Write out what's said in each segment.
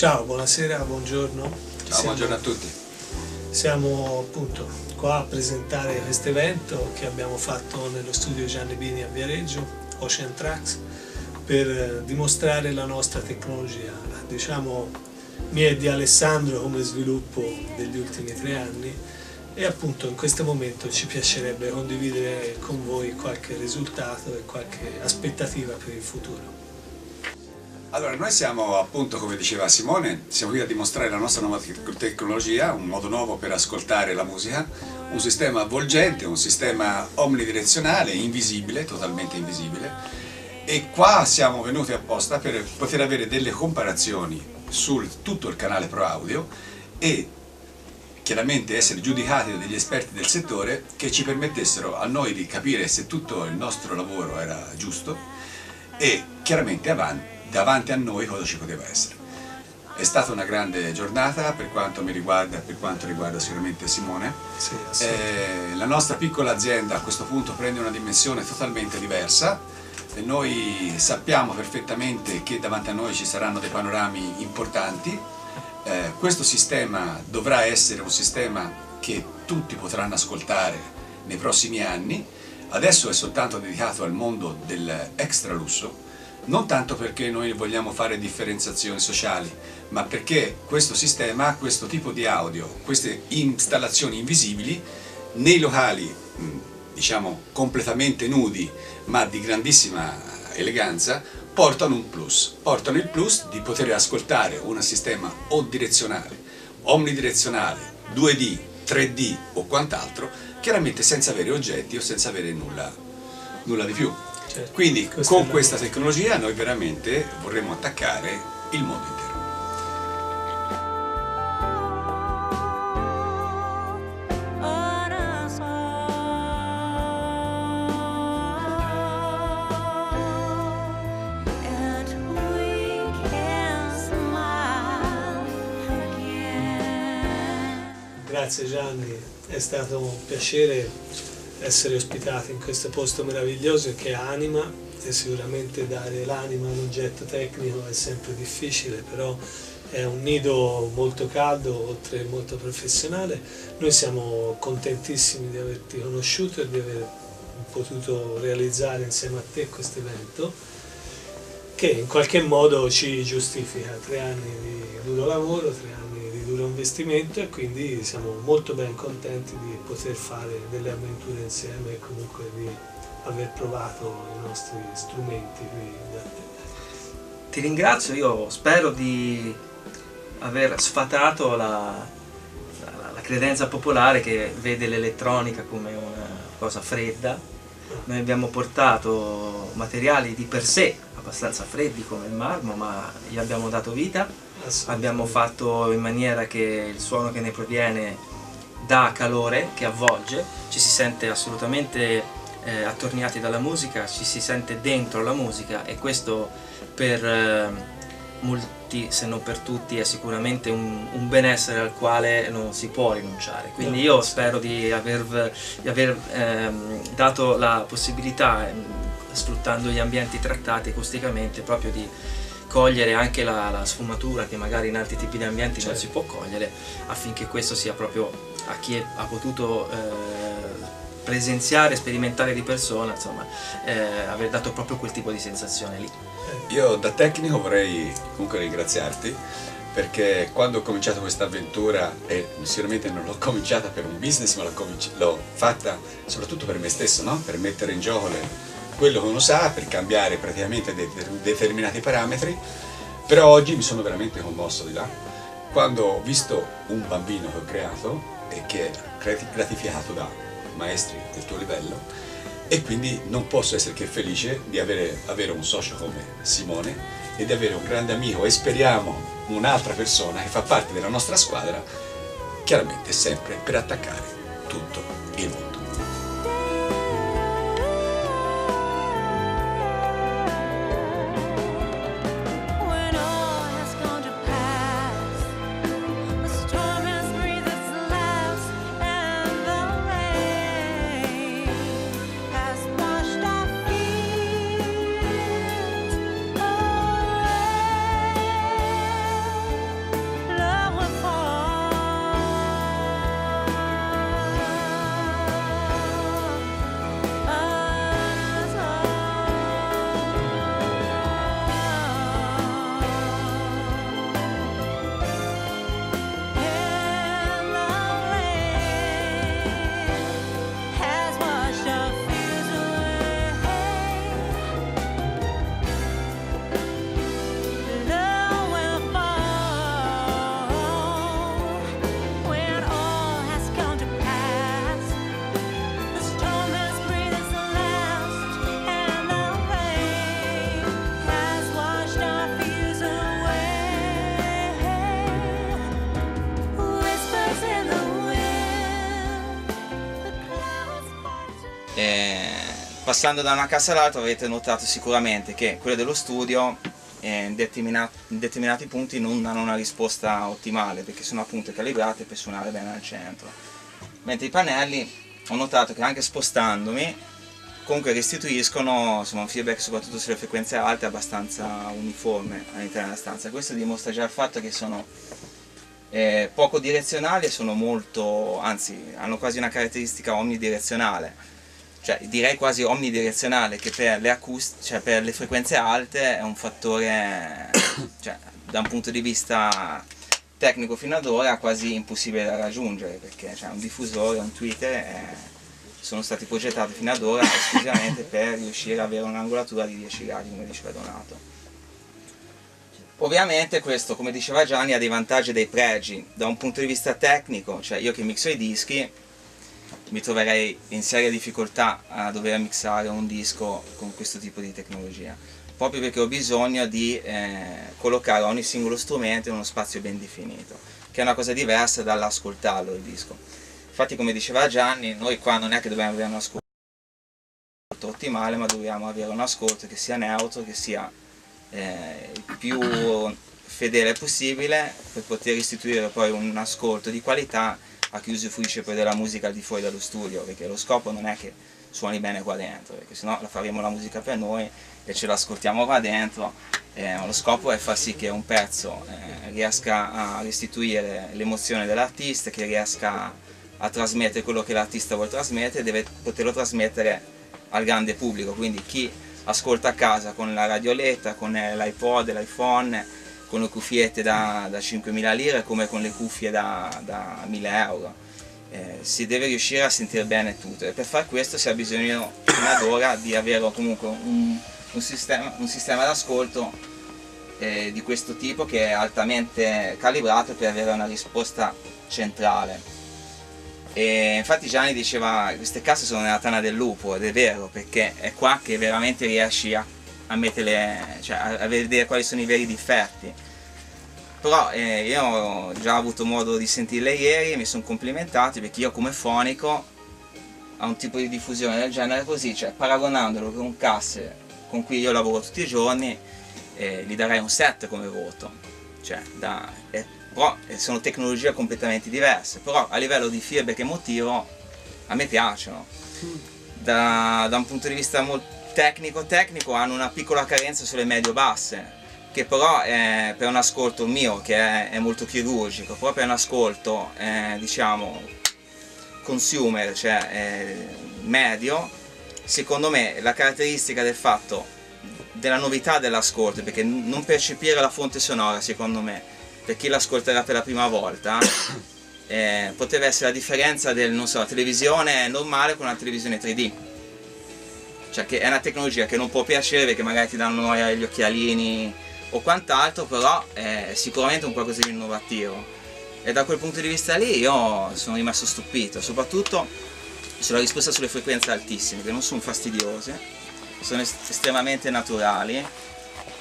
Ciao, buonasera, buongiorno. Ciao, buongiorno a tutti. Siamo appunto qua a presentare questo evento che abbiamo fatto nello studio Gianni Bini a Viareggio, Ocean Tracks, per dimostrare la nostra tecnologia, diciamo mia e di Alessandro come sviluppo degli ultimi 3 anni, e appunto in questo momento ci piacerebbe condividere con voi qualche risultato e qualche aspettativa per il futuro. Allora, noi siamo appunto, come diceva Simone, siamo qui a dimostrare la nostra nuova tecnologia, un modo nuovo per ascoltare la musica, un sistema avvolgente, un sistema omnidirezionale, invisibile, totalmente invisibile, e qua siamo venuti apposta per poter avere delle comparazioni su tutto il canale Pro Audio e chiaramente essere giudicati da degli esperti del settore che ci permettessero a noi di capire se tutto il nostro lavoro era giusto e chiaramente davanti a noi cosa ci poteva essere. È stata una grande giornata per quanto mi riguarda e per quanto riguarda sicuramente Simone. Sì, la nostra piccola azienda a questo punto prende una dimensione totalmente diversa e noi sappiamo perfettamente che davanti a noi ci saranno dei panorami importanti. Questo sistema dovrà essere un sistema che tutti potranno ascoltare nei prossimi anni. Adesso è soltanto dedicato al mondo dell'extra lusso, non tanto perché noi vogliamo fare differenziazioni sociali, ma perché questo sistema, questo tipo di audio, queste installazioni invisibili nei locali, diciamo completamente nudi, ma di grandissima eleganza, portano il plus di poter ascoltare un sistema o direzionale, omnidirezionale, 2D, 3D o quant'altro, chiaramente senza avere oggetti o senza avere nulla di più. certo. Quindi con questa tecnologia noi veramente vorremmo attaccare il mondo intero. Grazie Gianni, è stato un piacere essere ospitati in questo posto meraviglioso che ha anima, e sicuramente dare l'anima a un oggetto tecnico è sempre difficile, però è un nido molto caldo, oltre molto professionale. Noi siamo contentissimi di averti conosciuto e di aver potuto realizzare insieme a te questo evento, che in qualche modo ci giustifica 3 anni di duro lavoro, 3 anni di duro investimento, e quindi siamo molto ben contenti di poter fare delle avventure insieme e comunque di aver provato i nostri strumenti qui da te. Ti ringrazio, io spero di aver sfatato la credenza popolare che vede l'elettronica come una cosa fredda. Noi abbiamo portato materiali di per sé abbastanza freddi come il marmo, ma gli abbiamo dato vita, abbiamo fatto in maniera che il suono che ne proviene dà calore, che avvolge, ci si sente assolutamente attorniati dalla musica, ci si sente dentro la musica, e questo per molti, se non per tutti, è sicuramente un benessere al quale non si può rinunciare. Quindi io spero di aver dato la possibilità, sfruttando gli ambienti trattati acusticamente, proprio di cogliere anche la sfumatura che magari in altri tipi di ambienti non si può cogliere, affinché questo sia proprio a chi ha potuto presenziare, sperimentare di persona, insomma, aver dato proprio quel tipo di sensazione lì. Io da tecnico vorrei comunque ringraziarti, perché quando ho cominciato questa avventura, e sicuramente non l'ho cominciata per un business, ma l'ho fatta soprattutto per me stesso, no? Per mettere in gioco quello che uno sa, per cambiare praticamente determinati parametri. Però oggi mi sono veramente commosso di là, quando ho visto un bambino che ho creato e che è gratificato da maestri del tuo livello, e quindi non posso essere che felice di avere un socio come Simone e di avere un grande amico, e speriamo un'altra persona che fa parte della nostra squadra, chiaramente sempre per attaccare tutto il mondo. Passando da una cassa all'altra avete notato sicuramente che quelle dello studio in determinati punti non hanno una risposta ottimale, perché sono appunto calibrate per suonare bene al centro. Mentre i pannelli ho notato che anche spostandomi comunque restituiscono, insomma, un feedback soprattutto sulle frequenze alte abbastanza uniforme all'interno della stanza. Questo dimostra già il fatto che sono poco direzionali e sono molto, anzi hanno quasi una caratteristica omnidirezionale. Cioè direi quasi omnidirezionale, che per le, per le frequenze alte è un fattore, cioè, da un punto di vista tecnico fino ad ora quasi impossibile da raggiungere, perché un diffusore, un tweeter sono stati progettati fino ad ora esclusivamente per riuscire ad avere un'angolatura di 10 gradi, come diceva Donato. Ovviamente questo, come diceva Gianni, ha dei vantaggi e dei pregi. Da un punto di vista tecnico, cioè io che mixo i dischi mi troverei in seria difficoltà a dover mixare un disco con questo tipo di tecnologia, proprio perché ho bisogno di collocare ogni singolo strumento in uno spazio ben definito, che è una cosa diversa dall'ascoltarlo il disco. Infatti, come diceva Gianni, noi qua non è che dobbiamo avere un ascolto ottimale, ma dobbiamo avere un ascolto che sia neutro, che sia il più fedele possibile, per poter restituire poi un ascolto di qualità a chi usufruisce poi della musica al di fuori dallo studio, perché lo scopo non è che suoni bene qua dentro, perché sennò la faremo la musica per noi e ce l'ascoltiamo qua dentro. Lo scopo è far sì che un pezzo riesca a restituire l'emozione dell'artista, che riesca a trasmettere quello che l'artista vuole trasmettere, deve poterlo trasmettere al grande pubblico, quindi chi ascolta a casa con la radioletta, con l'iPod, l'iPhone, con le cuffiette da 5.000 lire come con le cuffie da 1.000 euro. Si deve riuscire a sentire bene tutto, e per far questo si ha bisogno fino ad ora di avere comunque un sistema d'ascolto di questo tipo, che è altamente calibrato per avere una risposta centrale. E infatti Gianni diceva che queste casse sono nella tana del lupo, ed è vero, perché è qua che veramente riesci a metterle, cioè a vedere quali sono i veri difetti. Però io ho già avuto modo di sentirle ieri e mi sono complimentati, perché io come fonico a un tipo di diffusione del genere così, cioè paragonandolo con casse con cui io lavoro tutti i giorni, gli darei un 7 come voto, cioè però sono tecnologie completamente diverse, però a livello di feedback emotivo a me piacciono. Da un punto di vista molto tecnico hanno una piccola carenza sulle medio-basse, che però per un ascolto mio, che è molto chirurgico, però per un ascolto diciamo consumer, cioè medio, secondo me la caratteristica del fatto della novità dell'ascolto, perché non percepire la fonte sonora, secondo me, per chi l'ascolterà per la prima volta, poteva essere la differenza del, non so, la televisione normale con una televisione 3D. Cioè che è una tecnologia che non può piacere perché magari ti danno noia gli occhialini o quant'altro, però è sicuramente un qualcosa di innovativo, e da quel punto di vista lì io sono rimasto stupito, soprattutto sulla risposta sulle frequenze altissime, che non sono fastidiose, sono estremamente naturali,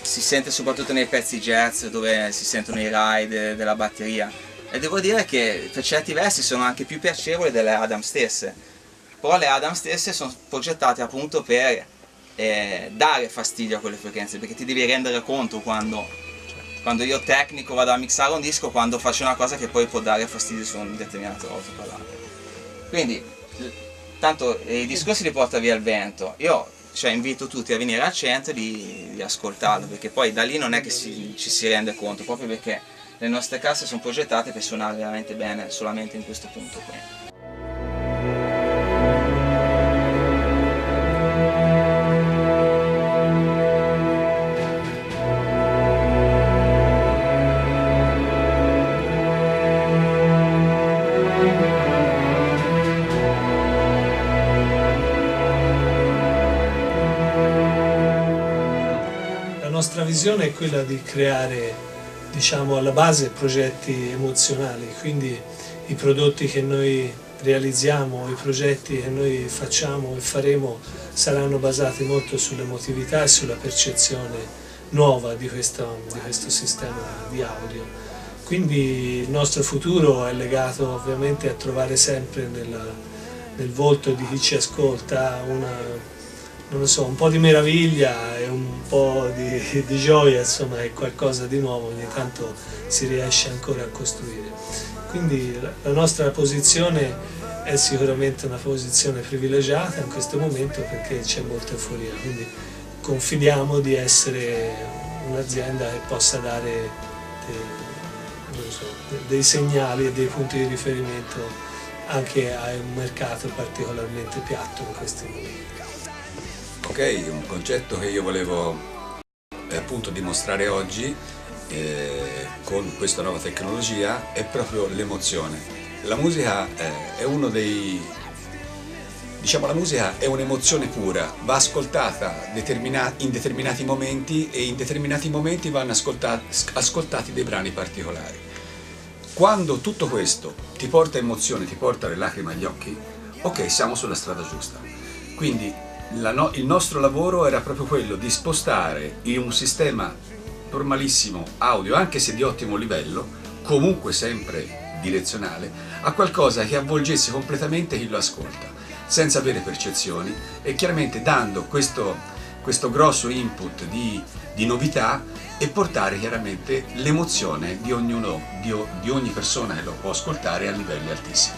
si sente soprattutto nei pezzi jazz dove si sentono i ride della batteria, e devo dire che per certi versi sono anche più piacevoli delle Adam stesse, però le Adam stesse sono progettate appunto per dare fastidio a quelle frequenze, perché ti devi rendere conto quando io tecnico vado a mixare un disco, quando faccio una cosa che poi può dare fastidio su un determinato autopallate. Quindi tanto i discorsi li porta via il vento, io invito tutti a venire al centro di ascoltarlo, perché poi da lì non è che ci si rende conto, proprio perché le nostre casse sono progettate per suonare veramente bene solamente in questo punto qui. La nostra visione è quella di creare, diciamo, alla base progetti emozionali, quindi i prodotti che noi realizziamo, i progetti che noi facciamo e faremo saranno basati molto sull'emotività e sulla percezione nuova di questo sistema di audio. Quindi il nostro futuro è legato ovviamente a trovare sempre nel volto di chi ci ascolta non lo so, un po' di meraviglia e un po' di gioia, insomma è qualcosa di nuovo, ogni tanto si riesce ancora a costruire. Quindi la nostra posizione è sicuramente una posizione privilegiata in questo momento perché c'è molta euforia, quindi confidiamo di essere un'azienda che possa dare dei segnali e dei punti di riferimento anche a un mercato particolarmente piatto in questi momenti. Ok, un concetto che io volevo appunto dimostrare oggi con questa nuova tecnologia è proprio l'emozione. La musica è uno dei, diciamo, la musica è un'emozione pura, va ascoltata in determinati momenti e in determinati momenti vanno ascoltati dei brani particolari. Quando tutto questo ti porta emozione, ti porta le lacrime agli occhi, ok, siamo sulla strada giusta. Quindi il nostro lavoro era proprio quello di spostare in un sistema normalissimo audio, anche se di ottimo livello, comunque sempre direzionale, a qualcosa che avvolgesse completamente chi lo ascolta, senza avere percezioni e chiaramente dando questo grosso input di novità e portare chiaramente l'emozione di ogni persona che lo può ascoltare a livelli altissimi.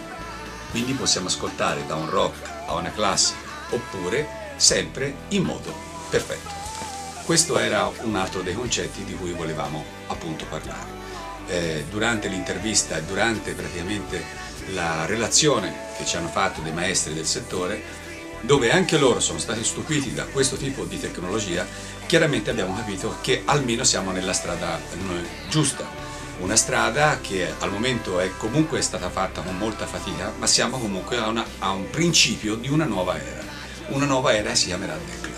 Quindi possiamo ascoltare da un rock a una classica oppure sempre in modo perfetto. Questo era un altro dei concetti di cui volevamo appunto parlare. Durante l'intervista e durante praticamente la relazione che ci hanno fatto dei maestri del settore, dove anche loro sono stati stupiti da questo tipo di tecnologia, chiaramente abbiamo capito che almeno siamo nella strada giusta, una strada che al momento è comunque stata fatta con molta fatica, ma siamo comunque a un principio di una nuova era si chiamerà techno.